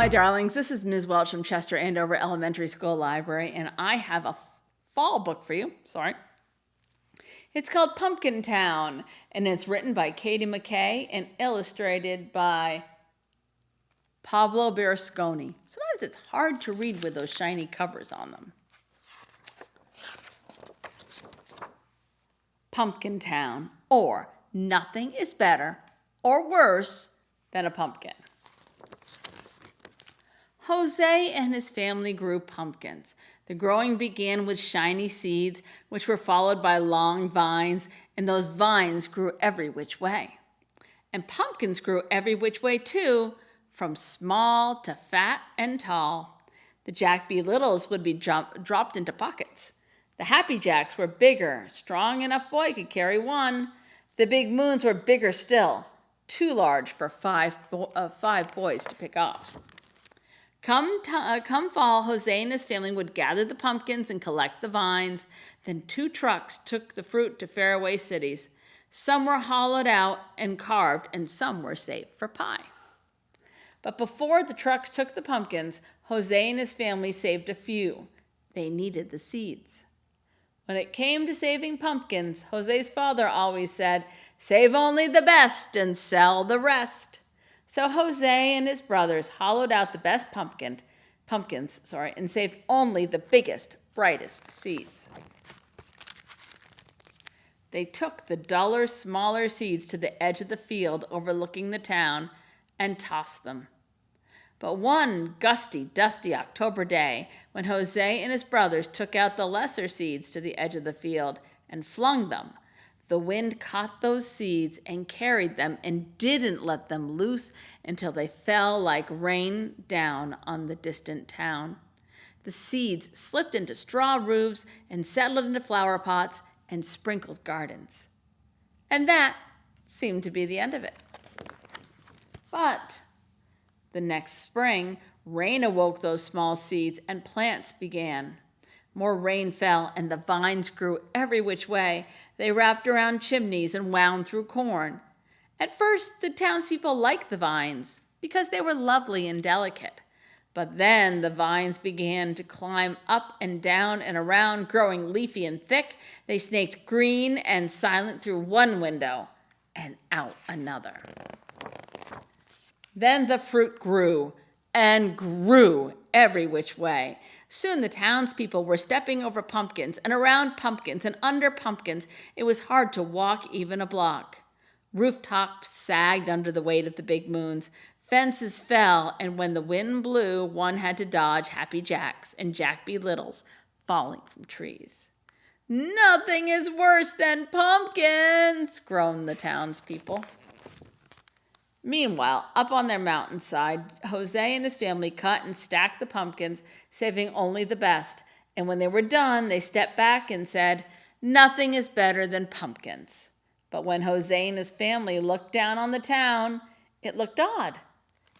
my darlings. This is Ms. Welch from Chester-Andover Elementary School Library, and I have a fall book for you. It's called Pumpkin Town, and it's written by McKy and illustrated by Pablo Berlusconi. Sometimes it's hard to read with those shiny covers on them. Pumpkin Town, or nothing is better or worse than a pumpkin. Jose and his family grew pumpkins. The growing began with shiny seeds, which were followed by long vines, and those vines grew every which way. And pumpkins grew every which way too, from small to fat and tall. The Jack Be Littles would be dropped into pockets. The Happy Jacks were bigger, strong enough boy could carry one. The Big Moons were bigger still, too large for five boys to pick off. Come fall, Jose and his family would gather the pumpkins and collect the vines. Then 2 trucks took the fruit to faraway cities. Some were hollowed out and carved, and some were saved for pie. But before the trucks took the pumpkins, Jose and his family saved a few. They needed the seeds. When it came to saving pumpkins, Jose's father always said, "Save only the best and sell the rest." So Jose and his brothers hollowed out the best pumpkins, and saved only the biggest, brightest seeds. They took the duller, smaller seeds to the edge of the field overlooking the town and tossed them. But one gusty, dusty October day, when Jose and his brothers took out the lesser seeds to the edge of the field and flung them, the wind caught those seeds and carried them and didn't let them loose until they fell like rain down on the distant town. The seeds slipped into straw roofs and settled into flower pots and sprinkled gardens. And that seemed to be the end of it. But the next spring, rain awoke those small seeds and plants began. More rain fell, and the vines grew every which way. They wrapped around chimneys and wound through corn. At first, the townspeople liked the vines because they were lovely and delicate. But then the vines began to climb up and down and around, growing leafy and thick. They snaked green and silent through one window and out another. Then the fruit grew and grew every which way. Soon the townspeople were stepping over pumpkins and around pumpkins and under pumpkins. It was hard to walk even a block. Rooftops sagged under the weight of the big moons. Fences fell, and when the wind blew, one had to dodge Happy Jacks and Jack Be Littles falling from trees. "Nothing is worse than pumpkins," groaned the townspeople. Meanwhile, up on their mountainside, Jose and his family cut and stacked the pumpkins, saving only the best. And when they were done, they stepped back and said, "Nothing is better than pumpkins." But when Jose and his family looked down on the town, it looked odd.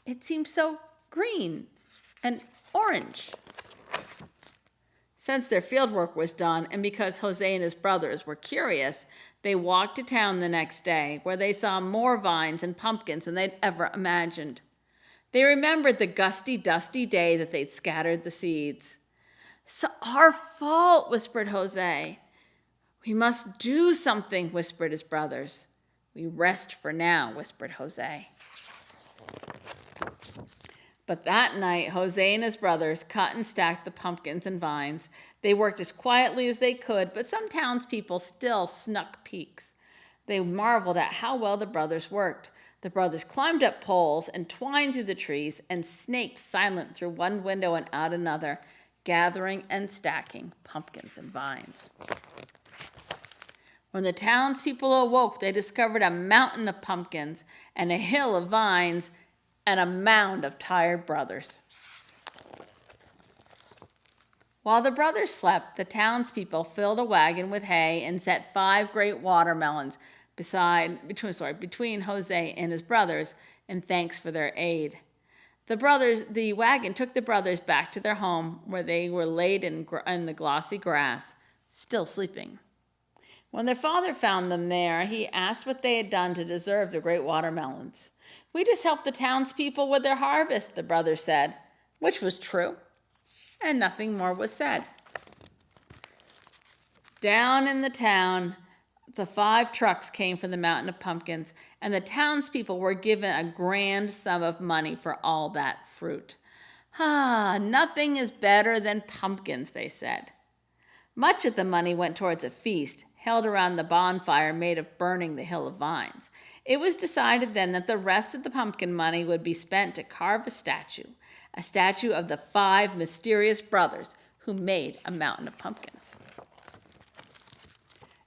It seemed so green and orange. Since their fieldwork was done, and because Jose and his brothers were curious, they walked to town the next day, where they saw more vines and pumpkins than they'd ever imagined. They remembered the gusty, dusty day that they'd scattered the seeds. "It's our fault," whispered Jose. "We must do something," whispered his brothers. "We rest for now," whispered Jose. But that night, Jose and his brothers cut and stacked the pumpkins and vines. They worked as quietly as they could, but some townspeople still snuck peeks. They marveled at how well the brothers worked. The brothers climbed up poles and twined through the trees and snaked silent through one window and out another, gathering and stacking pumpkins and vines. When the townspeople awoke, they discovered a mountain of pumpkins and a hill of vines and a mound of tired brothers. While the brothers slept, the townspeople filled a wagon with hay and set 5 great watermelons between Jose and his brothers in thanks for their aid. The wagon took the brothers back to their home, where they were laid in the glossy grass, still sleeping. When their father found them there, he asked what they had done to deserve the great watermelons. "We just helped the townspeople with their harvest," the brother said, which was true, and nothing more was said. Down in the town, the 5 trucks came from the mountain of pumpkins, and the townspeople were given a grand sum of money for all that fruit. Nothing is better than pumpkins, they said. Much of the money went towards a feast held around the bonfire made of burning the hill of vines. It was decided then that the rest of the pumpkin money would be spent to carve a statue of the 5 mysterious brothers who made a mountain of pumpkins.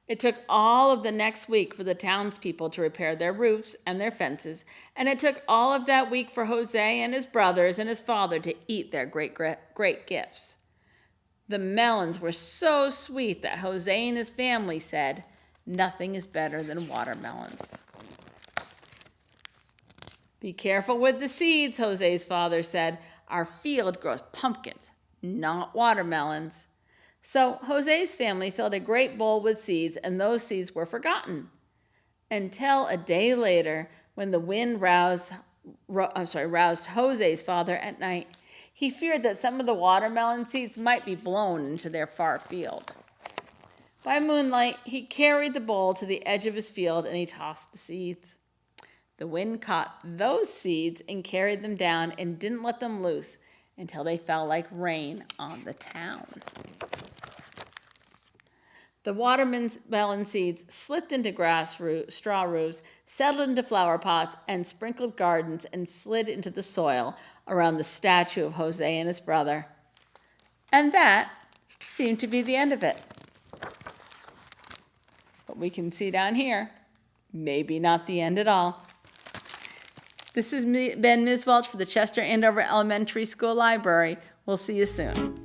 It took all of the next week for the townspeople to repair their roofs and their fences, and it took all of that week for Jose and his brothers and his father to eat their great gifts. The melons were so sweet that Jose and his family said, "Nothing is better than watermelons." "Be careful with the seeds," Jose's father said. "Our field grows pumpkins, not watermelons." So Jose's family filled a great bowl with seeds, and those seeds were forgotten until a day later when the wind roused Jose's father at night. He feared that some of the watermelon seeds might be blown into their far field. By moonlight, he carried the bowl to the edge of his field and he tossed the seeds. The wind caught those seeds and carried them down and didn't let them loose until they fell like rain on the town. The watermelon seeds slipped into straw roofs, settled into flower pots, and sprinkled gardens and slid into the soil around the statue of Jose and his brother. And that seemed to be the end of it. But we can see down here, maybe not the end at all. This has been Ms. Welch for the Chester-Andover Elementary School Library. We'll see you soon.